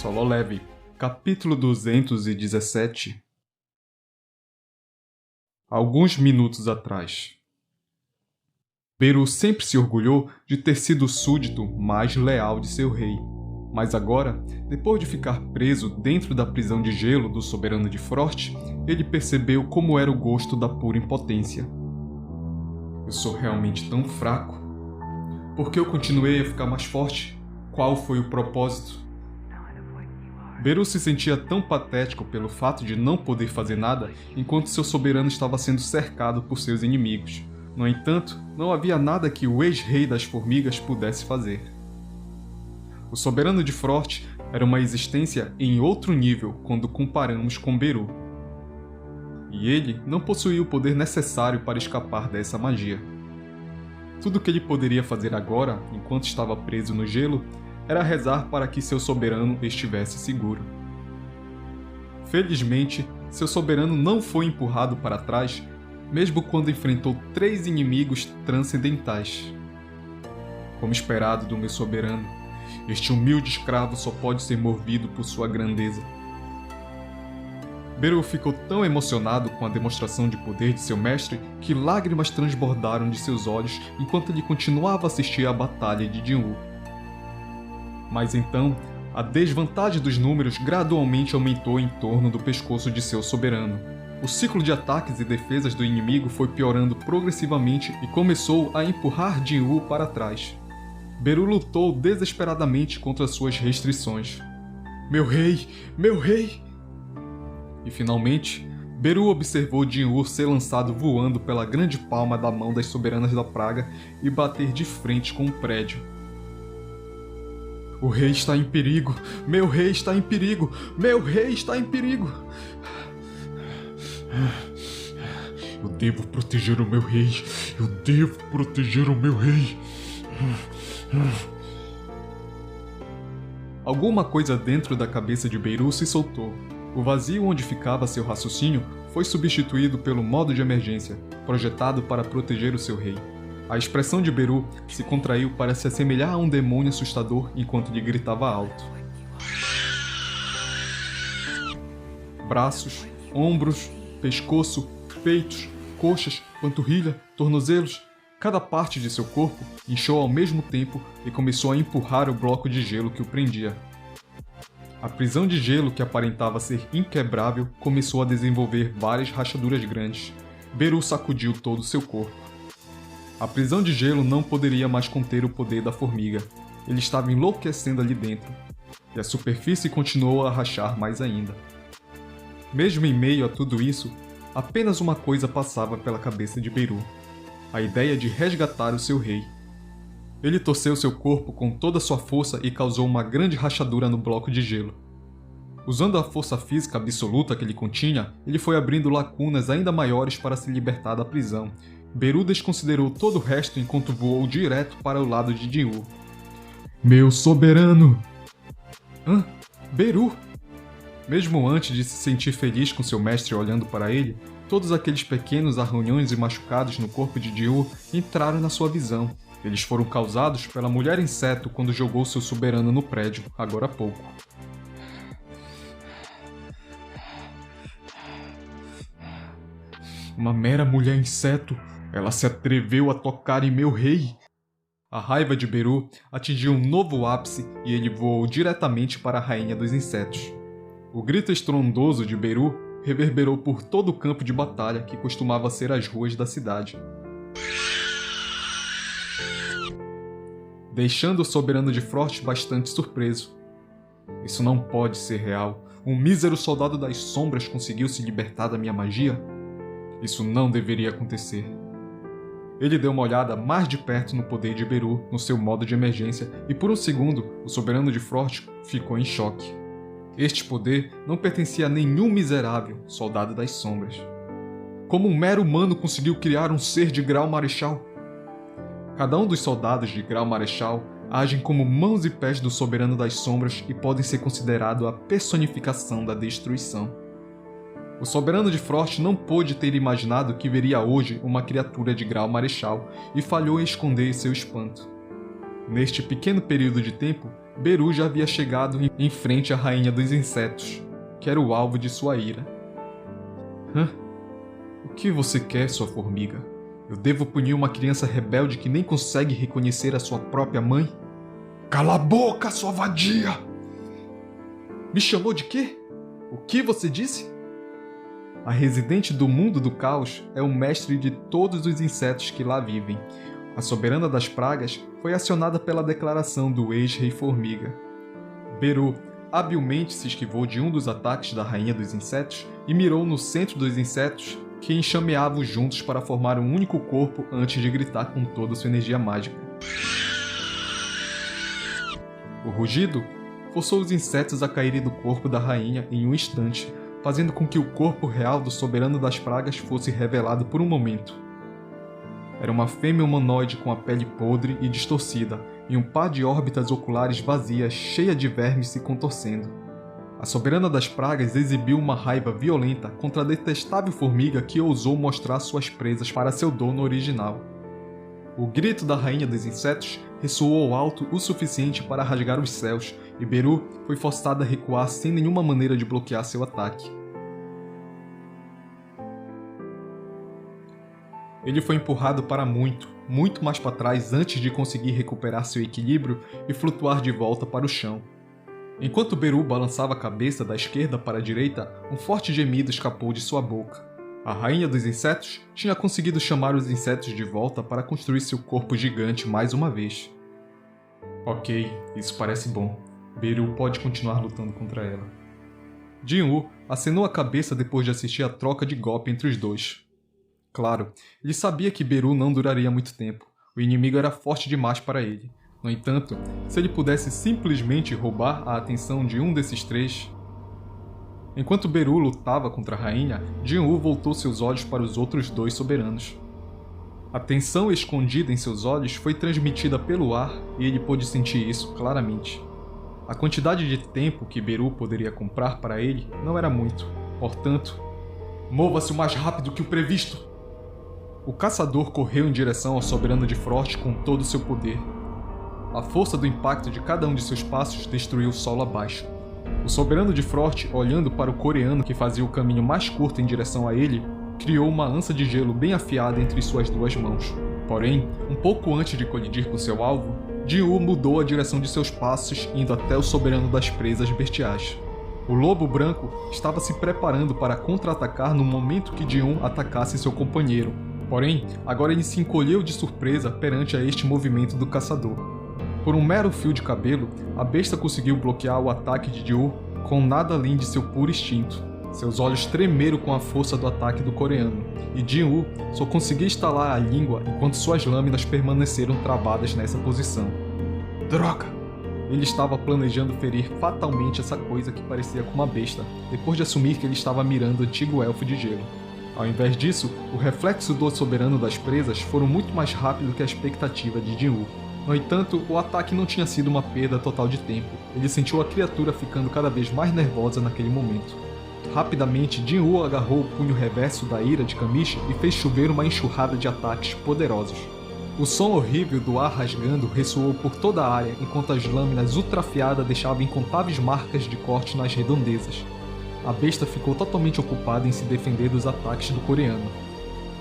Solo Leve, capítulo 217. Alguns minutos atrás. Beru sempre se orgulhou de ter sido o súdito mais leal de seu rei. Mas agora, depois de ficar preso dentro da prisão de gelo do soberano de Frort, ele percebeu como era o gosto da pura impotência. Eu sou realmente tão fraco? Por que eu continuei a ficar mais forte? Qual foi o propósito? Beru se sentia tão patético pelo fato de não poder fazer nada enquanto seu soberano estava sendo cercado por seus inimigos. No entanto, não havia nada que o ex-rei das formigas pudesse fazer. O soberano de Frort era uma existência em outro nível quando comparamos com Beru. E ele não possuía o poder necessário para escapar dessa magia. Tudo o que ele poderia fazer agora, enquanto estava preso no gelo, era rezar para que seu soberano estivesse seguro. Felizmente, seu soberano não foi empurrado para trás, mesmo quando enfrentou 3 inimigos transcendentais. Como esperado do meu soberano, este humilde escravo só pode ser movido por sua grandeza. Beru ficou tão emocionado com a demonstração de poder de seu mestre que lágrimas transbordaram de seus olhos enquanto ele continuava a assistir à batalha de Jinwoo. Mas então, a desvantagem dos números gradualmente aumentou em torno do pescoço de seu soberano. O ciclo de ataques e defesas do inimigo foi piorando progressivamente e começou a empurrar Jinwoo para trás. Beru lutou desesperadamente contra suas restrições. Meu rei! Meu rei! E finalmente, Beru observou Jinwoo ser lançado voando pela grande palma da mão das soberanas da praga e bater de frente com um prédio. O rei está em perigo! Meu rei está em perigo! Meu rei está em perigo! Eu devo proteger o meu rei! Eu devo proteger o meu rei! Alguma coisa dentro da cabeça de Beru se soltou. O vazio onde ficava seu raciocínio foi substituído pelo modo de emergência, projetado para proteger o seu rei. A expressão de Beru se contraiu para se assemelhar a um demônio assustador enquanto lhe gritava alto. Braços, ombros, pescoço, peitos, coxas, panturrilha, tornozelos, cada parte de seu corpo inchou ao mesmo tempo e começou a empurrar o bloco de gelo que o prendia. A prisão de gelo, que aparentava ser inquebrável, começou a desenvolver várias rachaduras grandes. Beru sacudiu todo o seu corpo. A prisão de gelo não poderia mais conter o poder da formiga. Ele estava enlouquecendo ali dentro. E a superfície continuou a rachar mais ainda. Mesmo em meio a tudo isso, apenas uma coisa passava pela cabeça de Beru. A ideia de resgatar o seu rei. Ele torceu seu corpo com toda sua força e causou uma grande rachadura no bloco de gelo. Usando a força física absoluta que ele continha, ele foi abrindo lacunas ainda maiores para se libertar da prisão. Beru desconsiderou todo o resto enquanto voou direto para o lado de Jinwoo. Meu soberano! Hã? Beru! Mesmo antes de se sentir feliz com seu mestre olhando para ele, todos aqueles pequenos arranhões e machucados no corpo de Jinwoo entraram na sua visão. Eles foram causados pela mulher inseto quando jogou seu soberano no prédio, agora há pouco. Uma mera mulher inseto, ela se atreveu a tocar em meu rei. A raiva de Beru atingiu um novo ápice e ele voou diretamente para a rainha dos insetos. O grito estrondoso de Beru reverberou por todo o campo de batalha que costumava ser as ruas da cidade. Deixando o soberano de Frort bastante surpreso. Isso não pode ser real. Um mísero soldado das sombras conseguiu se libertar da minha magia? Isso não deveria acontecer. Ele deu uma olhada mais de perto no poder de Beru, no seu modo de emergência, e por um segundo, o soberano de Frort ficou em choque. Este poder não pertencia a nenhum miserável soldado das sombras. Como um mero humano conseguiu criar um ser de grau marechal? Cada um dos soldados de grau marechal agem como mãos e pés do soberano das sombras e podem ser considerados a personificação da destruição. O soberano de Frort não pôde ter imaginado que veria hoje uma criatura de grau marechal e falhou em esconder seu espanto. Neste pequeno período de tempo, Beru já havia chegado em frente à Rainha dos Insetos, que era o alvo de sua ira. O que você quer, sua formiga? Eu devo punir uma criança rebelde que nem consegue reconhecer a sua própria mãe? Cala a boca, sua vadia! Me chamou de quê? O que você disse? A residente do mundo do caos é o mestre de todos os insetos que lá vivem. A soberana das pragas foi acionada pela declaração do ex-rei formiga. Beru habilmente se esquivou de um dos ataques da rainha dos insetos e mirou no centro dos insetos, que enxameavam juntos para formar um único corpo antes de gritar com toda sua energia mágica. O rugido forçou os insetos a caírem do corpo da rainha em um instante, fazendo com que o corpo real do soberano das pragas fosse revelado por um momento. Era uma fêmea humanoide com a pele podre e distorcida, e um par de órbitas oculares vazias cheia de vermes se contorcendo. A soberana das pragas exibiu uma raiva violenta contra a detestável formiga que ousou mostrar suas presas para seu dono original. O grito da rainha dos insetos ressoou alto o suficiente para rasgar os céus, e Beru foi forçada a recuar sem nenhuma maneira de bloquear seu ataque. Ele foi empurrado para muito mais para trás antes de conseguir recuperar seu equilíbrio e flutuar de volta para o chão. Enquanto Beru balançava a cabeça da esquerda para a direita, um forte gemido escapou de sua boca. A rainha dos insetos tinha conseguido chamar os insetos de volta para construir seu corpo gigante mais uma vez. Ok, isso parece bom. Beru pode continuar lutando contra ela. Jin-Woo acenou a cabeça depois de assistir a troca de golpe entre os dois. Claro, ele sabia que Beru não duraria muito tempo. O inimigo era forte demais para ele. No entanto, se ele pudesse simplesmente roubar a atenção de um desses três... Enquanto Beru lutava contra a rainha, Jin-Woo voltou seus olhos para os outros dois soberanos. A tensão escondida em seus olhos foi transmitida pelo ar e ele pôde sentir isso claramente. A quantidade de tempo que Beru poderia comprar para ele não era muito, portanto, mova-se o mais rápido que o previsto! O caçador correu em direção ao soberano de Frost com todo o seu poder. A força do impacto de cada um de seus passos destruiu o solo abaixo. O soberano de Frost, olhando para o coreano que fazia o caminho mais curto em direção a ele, criou uma lança de gelo bem afiada entre suas duas mãos. Porém, um pouco antes de colidir com seu alvo, Jin-Woo mudou a direção de seus passos, indo até o soberano das presas bestiais. O lobo branco estava se preparando para contra-atacar no momento que Jin-Woo atacasse seu companheiro. Porém, agora ele se encolheu de surpresa perante a este movimento do caçador. Por um mero fio de cabelo, a besta conseguiu bloquear o ataque de Jin-Woo com nada além de seu puro instinto. Seus olhos tremeram com a força do ataque do coreano, e Jin-Woo só conseguia estalar a língua enquanto suas lâminas permaneceram travadas nessa posição. Droga! Ele estava planejando ferir fatalmente essa coisa que parecia com uma besta, depois de assumir que ele estava mirando o antigo elfo de gelo. Ao invés disso, o reflexo do soberano das presas foram muito mais rápido que a expectativa de Jin-Woo. No entanto, o ataque não tinha sido uma perda total de tempo. Ele sentiu a criatura ficando cada vez mais nervosa naquele momento. Rapidamente, Jin-Woo agarrou o punho reverso da ira de Kamishi e fez chover uma enxurrada de ataques poderosos. O som horrível do ar rasgando ressoou por toda a área, enquanto as lâminas ultrafiadas deixavam incontáveis marcas de corte nas redondezas. A besta ficou totalmente ocupada em se defender dos ataques do coreano.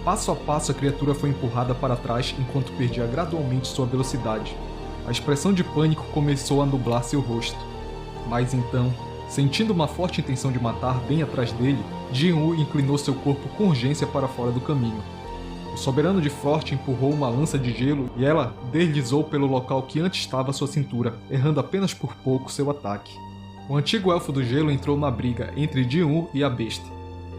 Passo a passo, a criatura foi empurrada para trás enquanto perdia gradualmente sua velocidade. A expressão de pânico começou a nublar seu rosto. Mas então, sentindo uma forte intenção de matar bem atrás dele, Jin-Woo inclinou seu corpo com urgência para fora do caminho. O soberano de Frost empurrou uma lança de gelo e ela deslizou pelo local que antes estava à sua cintura, errando apenas por pouco seu ataque. O antigo elfo do gelo entrou na briga entre Jin-Woo e a besta.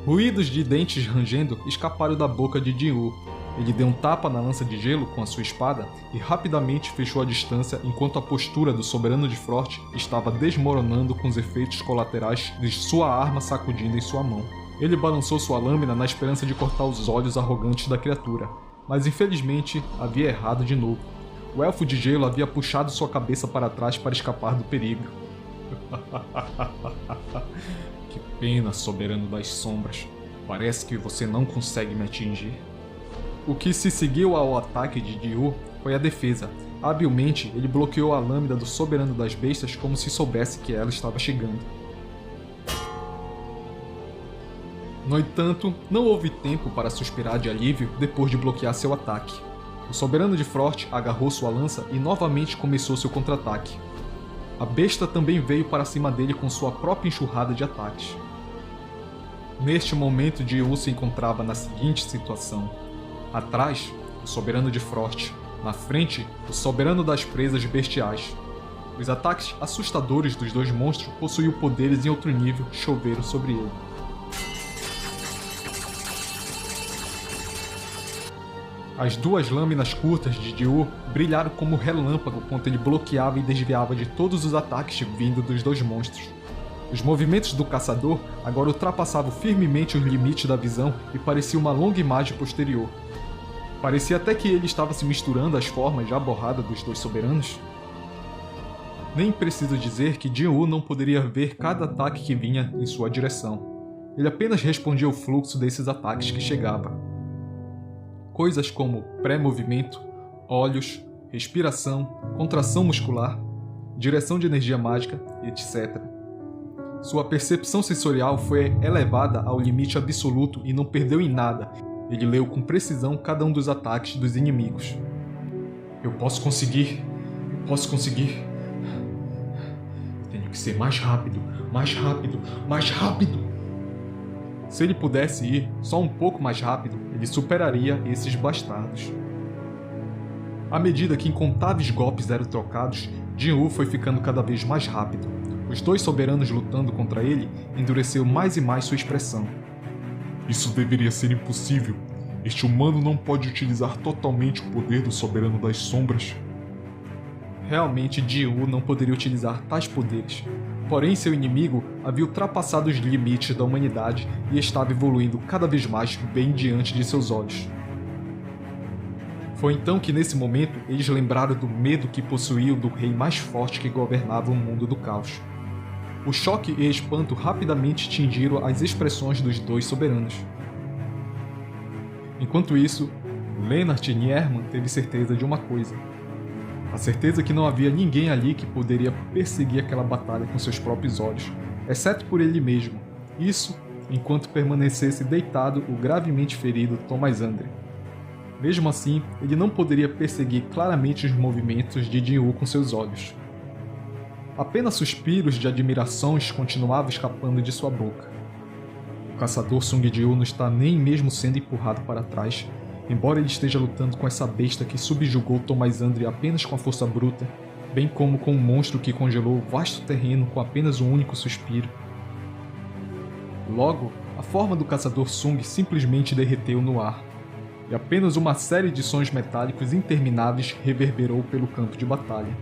Ruídos de dentes rangendo escaparam da boca de Jin-Woo. Ele deu um tapa na lança de gelo com a sua espada e rapidamente fechou a distância enquanto a postura do soberano de Frost estava desmoronando com os efeitos colaterais de sua arma sacudindo em sua mão. Ele balançou sua lâmina na esperança de cortar os olhos arrogantes da criatura, mas infelizmente havia errado de novo. O elfo de gelo havia puxado sua cabeça para trás para escapar do perigo. Que pena, soberano das sombras. Parece que você não consegue me atingir. O que se seguiu ao ataque de Jin-Woo foi a defesa. Habilmente, ele bloqueou a lâmina do soberano das bestas como se soubesse que ela estava chegando. No entanto, não houve tempo para suspirar de alívio depois de bloquear seu ataque. O soberano de Frort agarrou sua lança e novamente começou seu contra-ataque. A besta também veio para cima dele com sua própria enxurrada de ataques. Neste momento, Jiu se encontrava na seguinte situação. Atrás, o soberano de Frort. Na frente, o soberano das presas bestiais. Os ataques assustadores dos dois monstros possuíam poderes em outro nível que choveram sobre ele. As duas lâminas curtas de Jiu brilharam como relâmpago quando ele bloqueava e desviava de todos os ataques vindo dos dois monstros. Os movimentos do caçador agora ultrapassavam firmemente os limites da visão e parecia uma longa imagem posterior. Parecia até que ele estava se misturando às formas já borradas dos dois soberanos. Nem preciso dizer que Jiu não poderia ver cada ataque que vinha em sua direção. Ele apenas respondia ao fluxo desses ataques que chegava. Coisas como pré-movimento, olhos, respiração, contração muscular, direção de energia mágica, etc. Sua percepção sensorial foi elevada ao limite absoluto e não perdeu em nada. Ele leu com precisão cada um dos ataques dos inimigos. Eu posso conseguir. Tenho que ser mais rápido. Se ele pudesse ir só um pouco mais rápido, ele superaria esses bastardos. À medida que incontáveis golpes eram trocados, Jiu foi ficando cada vez mais rápido. Os dois soberanos lutando contra ele endureceu mais e mais sua expressão. Isso deveria ser impossível. Este humano não pode utilizar totalmente o poder do Soberano das Sombras. Realmente, Jiu não poderia utilizar tais poderes. Porém, seu inimigo havia ultrapassado os limites da humanidade e estava evoluindo cada vez mais bem diante de seus olhos. Foi então que, nesse momento, eles lembraram do medo que possuíam do rei mais forte que governava o mundo do caos. O choque e espanto rapidamente tingiram as expressões dos dois soberanos. Enquanto isso, Lennart Nierman teve certeza de uma coisa. A certeza que não havia ninguém ali que poderia perseguir aquela batalha com seus próprios olhos, exceto por ele mesmo. Isso, enquanto permanecesse deitado o gravemente ferido Thomas Andre. Mesmo assim, ele não poderia perseguir claramente os movimentos de Jiu com seus olhos. Apenas suspiros de admiração continuavam escapando de sua boca. O caçador Sung Jiu não está nem mesmo sendo empurrado para trás, embora ele esteja lutando com essa besta que subjugou Thomas Andre apenas com a força bruta, bem como com um monstro que congelou o vasto terreno com apenas um único suspiro. Logo, a forma do caçador Sung simplesmente derreteu no ar, e apenas uma série de sons metálicos intermináveis reverberou pelo campo de batalha.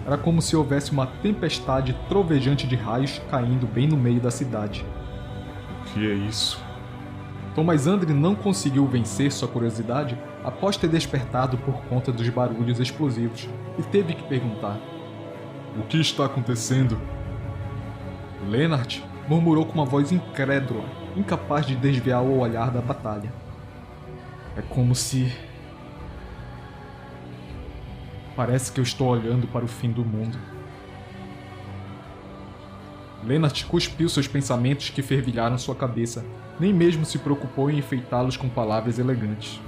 Era como se houvesse uma tempestade trovejante de raios caindo bem no meio da cidade. O que é isso? Thomas Andre não conseguiu vencer sua curiosidade após ter despertado por conta dos barulhos explosivos e teve que perguntar: O que está acontecendo? Lennart murmurou com uma voz incrédula, incapaz de desviar o olhar da batalha. É como se... Parece que eu estou olhando para o fim do mundo. Lennart cuspiu seus pensamentos que fervilharam sua cabeça, nem mesmo se preocupou em enfeitá-los com palavras elegantes.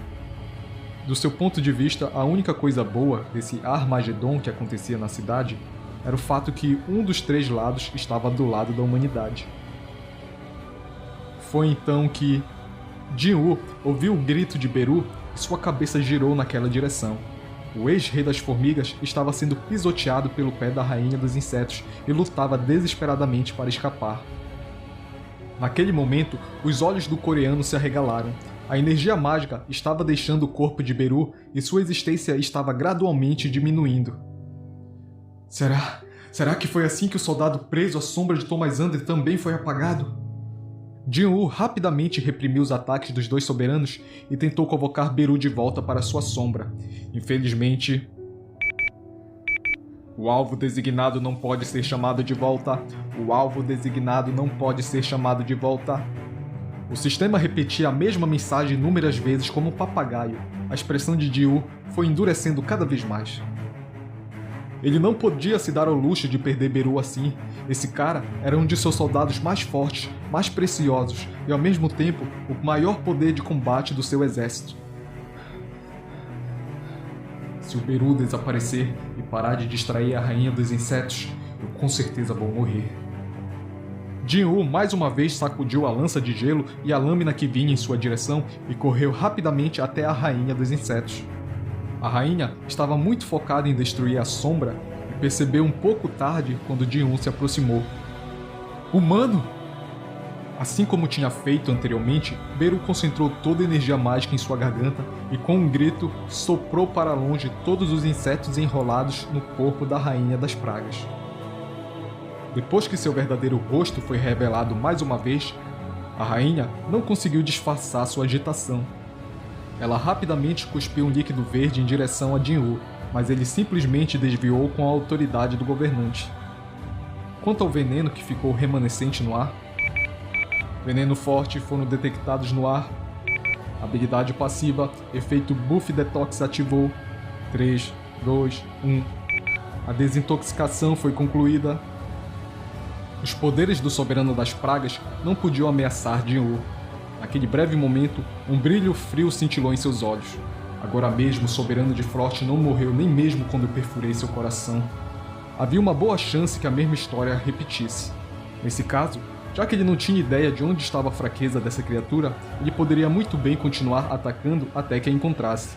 Do seu ponto de vista, a única coisa boa desse Armagedon que acontecia na cidade era o fato que um dos três lados estava do lado da humanidade. Foi então que Jiu ouviu o grito de Beru e sua cabeça girou naquela direção. O ex-rei das formigas estava sendo pisoteado pelo pé da rainha dos insetos e lutava desesperadamente para escapar. Naquele momento, os olhos do coreano se arregalaram. A energia mágica estava deixando o corpo de Beru e sua existência estava gradualmente diminuindo. Será que foi assim que o soldado preso à sombra de Thomas Andre também foi apagado? Jiu rapidamente reprimiu os ataques dos dois soberanos e tentou convocar Beru de volta para sua sombra. Infelizmente, o alvo designado não pode ser chamado de volta. O alvo designado não pode ser chamado de volta. O sistema repetia a mesma mensagem inúmeras vezes como um papagaio. A expressão de Jiwoo foi endurecendo cada vez mais. Ele não podia se dar ao luxo de perder Beru assim. Esse cara era um de seus soldados mais fortes, mais preciosos e ao mesmo tempo o maior poder de combate do seu exército. Se o Beru desaparecer e parar de distrair a rainha dos insetos, eu com certeza vou morrer. Jiwoo mais uma vez sacudiu a lança de gelo e a lâmina que vinha em sua direção e correu rapidamente até a rainha dos insetos. A rainha estava muito focada em destruir a sombra e percebeu um pouco tarde quando Jiwoo se aproximou. Humano! Assim como tinha feito anteriormente, Beru concentrou toda a energia mágica em sua garganta e com um grito soprou para longe todos os insetos enrolados no corpo da rainha das pragas. Depois que seu verdadeiro rosto foi revelado mais uma vez, a rainha não conseguiu disfarçar sua agitação. Ela rapidamente cuspiu um líquido verde em direção a Jiwoo, mas ele simplesmente desviou com a autoridade do governante. Quanto ao veneno que ficou remanescente no ar, veneno forte foram detectados no ar. Habilidade passiva, efeito Buff Detox ativou. 3, 2, 1. A desintoxicação foi concluída. Os poderes do Soberano das Pragas não podiam ameaçar Jiwoo. Naquele breve momento, um brilho frio cintilou em seus olhos. Agora mesmo o Soberano de Frot não morreu nem mesmo quando eu perfurei seu coração. Havia uma boa chance que a mesma história repetisse. Nesse caso, já que ele não tinha ideia de onde estava a fraqueza dessa criatura, ele poderia muito bem continuar atacando até que a encontrasse.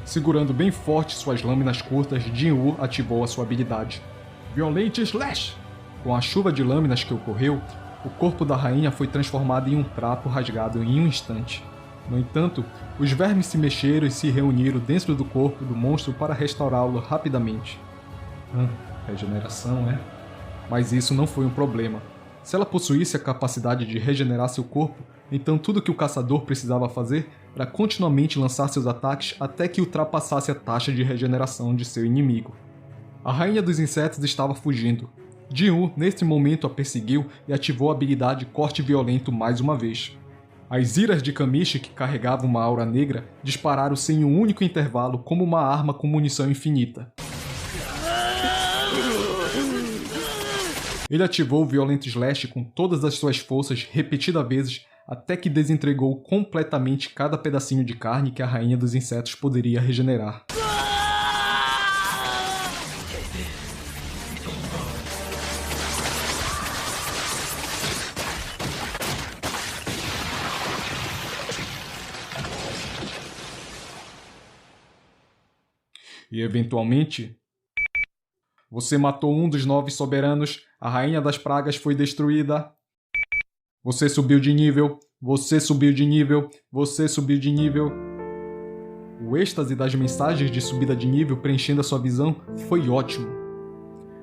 Segurando bem forte suas lâminas curtas, Jiwoo ativou a sua habilidade. Violent Slash! Com a chuva de lâminas que ocorreu, o corpo da rainha foi transformado em um trapo rasgado em um instante. No entanto, os vermes se mexeram e se reuniram dentro do corpo do monstro para restaurá-lo rapidamente. Regeneração, é? Mas isso não foi um problema. Se ela possuísse a capacidade de regenerar seu corpo, então tudo que o caçador precisava fazer era continuamente lançar seus ataques até que ultrapassasse a taxa de regeneração de seu inimigo. A rainha dos insetos estava fugindo. Jiwoo, neste momento, a perseguiu e ativou a habilidade Corte Violento mais uma vez. As iras de Kamishi, que carregavam uma aura negra, dispararam sem um único intervalo como uma arma com munição infinita. Ele ativou o Violent Slash com todas as suas forças repetidas vezes até que desentregou completamente cada pedacinho de carne que a rainha dos insetos poderia regenerar. E eventualmente, você matou um dos 9 soberanos, a rainha das pragas foi destruída. Você subiu de nível, você subiu de nível, você subiu de nível. O êxtase das mensagens de subida de nível preenchendo a sua visão foi ótimo.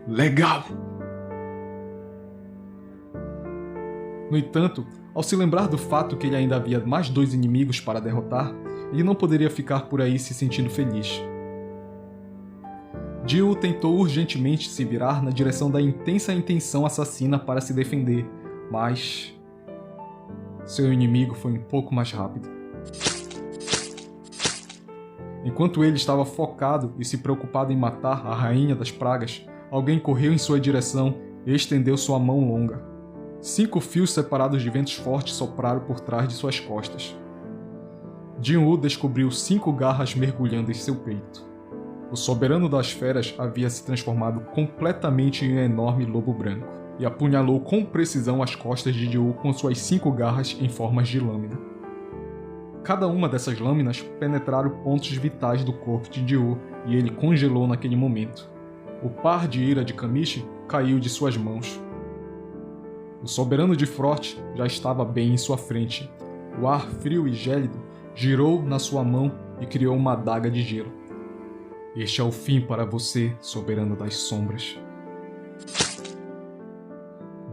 Legal! No entanto, ao se lembrar do fato que ele ainda havia mais 2 inimigos para derrotar, ele não poderia ficar por aí se sentindo feliz. Jiwoo tentou urgentemente se virar na direção da intensa intenção assassina para se defender, mas seu inimigo foi um pouco mais rápido. Enquanto ele estava focado e se preocupado em matar a rainha das pragas, alguém correu em sua direção e estendeu sua mão longa. 5 fios separados de ventos fortes sopraram por trás de suas costas. Jiwoo descobriu 5 garras mergulhando em seu peito. O soberano das feras havia se transformado completamente em um enorme lobo branco e apunhalou com precisão as costas de Jiwoo com suas 5 garras em formas de lâmina. Cada uma dessas lâminas penetraram pontos vitais do corpo de Jiwoo e ele congelou naquele momento. O par de ira de Kamishi caiu de suas mãos. O soberano de Frot já estava bem em sua frente. O ar frio e gélido girou na sua mão e criou uma adaga de gelo. Este é o fim para você, soberano das sombras.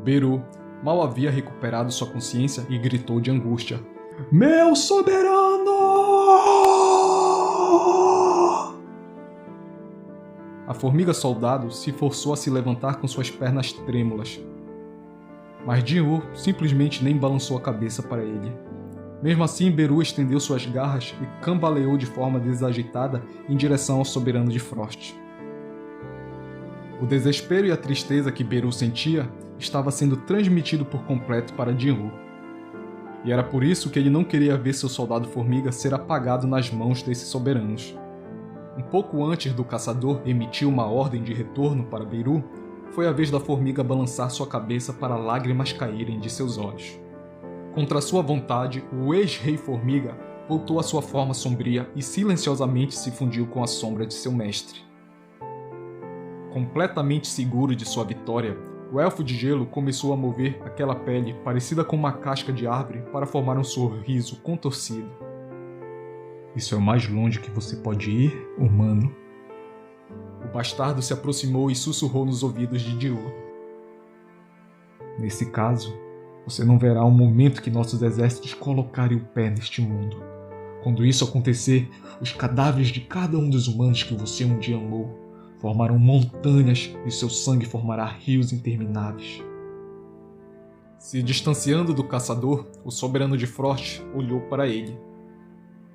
Beru mal havia recuperado sua consciência e gritou de angústia. Meu soberano! A formiga soldado se forçou a se levantar com suas pernas trêmulas. Mas Jin-Woo simplesmente nem balançou a cabeça para ele. Mesmo assim, Beru estendeu suas garras e cambaleou de forma desajeitada em direção ao soberano de Frost. O desespero e a tristeza que Beru sentia estava sendo transmitido por completo para Jin-Woo. E era por isso que ele não queria ver seu soldado formiga ser apagado nas mãos desses soberanos. Um pouco antes do caçador emitir uma ordem de retorno para Beru, foi a vez da formiga balançar sua cabeça para lágrimas caírem de seus olhos. Contra sua vontade, o ex-rei formiga voltou à sua forma sombria e silenciosamente se fundiu com a sombra de seu mestre. Completamente seguro de sua vitória, o elfo de gelo começou a mover aquela pele parecida com uma casca de árvore para formar um sorriso contorcido. Isso é o mais longe que você pode ir, humano? O bastardo se aproximou e sussurrou nos ouvidos de Jin-Woo. Nesse caso, você não verá o momento que nossos exércitos colocarem o pé neste mundo. Quando isso acontecer, os cadáveres de cada um dos humanos que você um dia amou formarão montanhas e seu sangue formará rios intermináveis. Se distanciando do caçador, o soberano de Frost olhou para ele.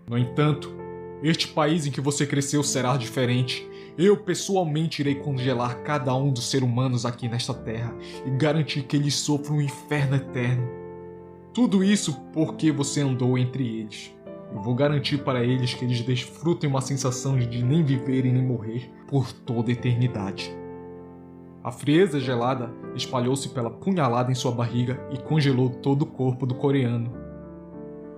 No entanto, este país em que você cresceu será diferente. Eu pessoalmente irei congelar cada um dos seres humanos aqui nesta terra e garantir que eles sofram um inferno eterno. Tudo isso porque você andou entre eles. Eu vou garantir para eles que eles desfrutem uma sensação de nem viverem nem morrer por toda a eternidade. A frieza gelada espalhou-se pela punhalada em sua barriga e congelou todo o corpo do coreano.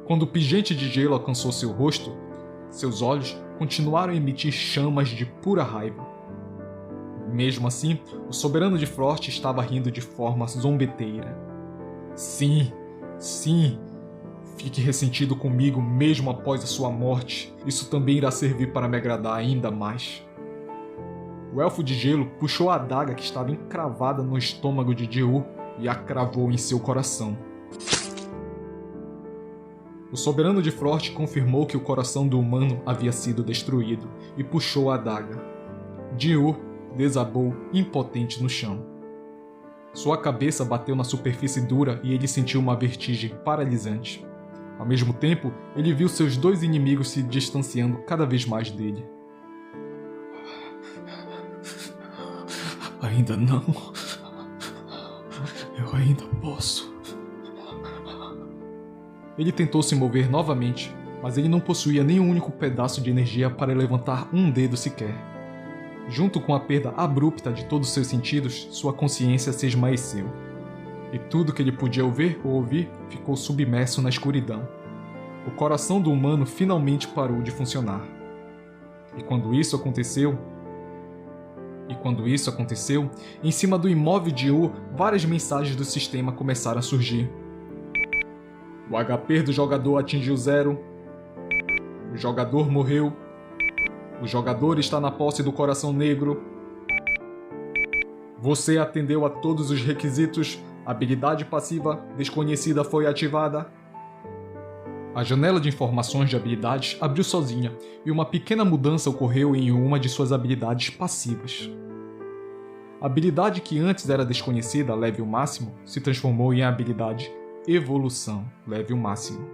Quando o pingente de gelo alcançou seu rosto, seus olhos continuaram a emitir chamas de pura raiva. Mesmo assim, o soberano de Frost estava rindo de forma zombeteira. Sim, fique ressentido comigo mesmo após a sua morte. Isso também irá servir para me agradar ainda mais. O elfo de gelo puxou a adaga que estava encravada no estômago de Jin-Woo e a cravou em seu coração. O soberano de Frost confirmou que o coração do humano havia sido destruído e puxou a adaga. Jin-Woo desabou impotente no chão. Sua cabeça bateu na superfície dura e ele sentiu uma vertigem paralisante. Ao mesmo tempo, ele viu seus dois inimigos se distanciando cada vez mais dele. Ainda não. Eu ainda posso. Ele tentou se mover novamente, mas ele não possuía nem um único pedaço de energia para levantar um dedo sequer. Junto com a perda abrupta de todos seus sentidos, sua consciência se esmaeceu. E tudo que ele podia ver ou ouvir ficou submerso na escuridão. O coração do humano finalmente parou de funcionar. E quando isso aconteceu, em cima do imóvel de Jin-Woo, várias mensagens do sistema começaram a surgir. O HP do jogador atingiu 0. O jogador morreu. O jogador está na posse do coração negro. Você atendeu a todos os requisitos. Habilidade passiva desconhecida foi ativada. A janela de informações de habilidades abriu sozinha e uma pequena mudança ocorreu em uma de suas habilidades passivas. A habilidade que antes era desconhecida, level máximo, se transformou em habilidade Evolução, level máximo.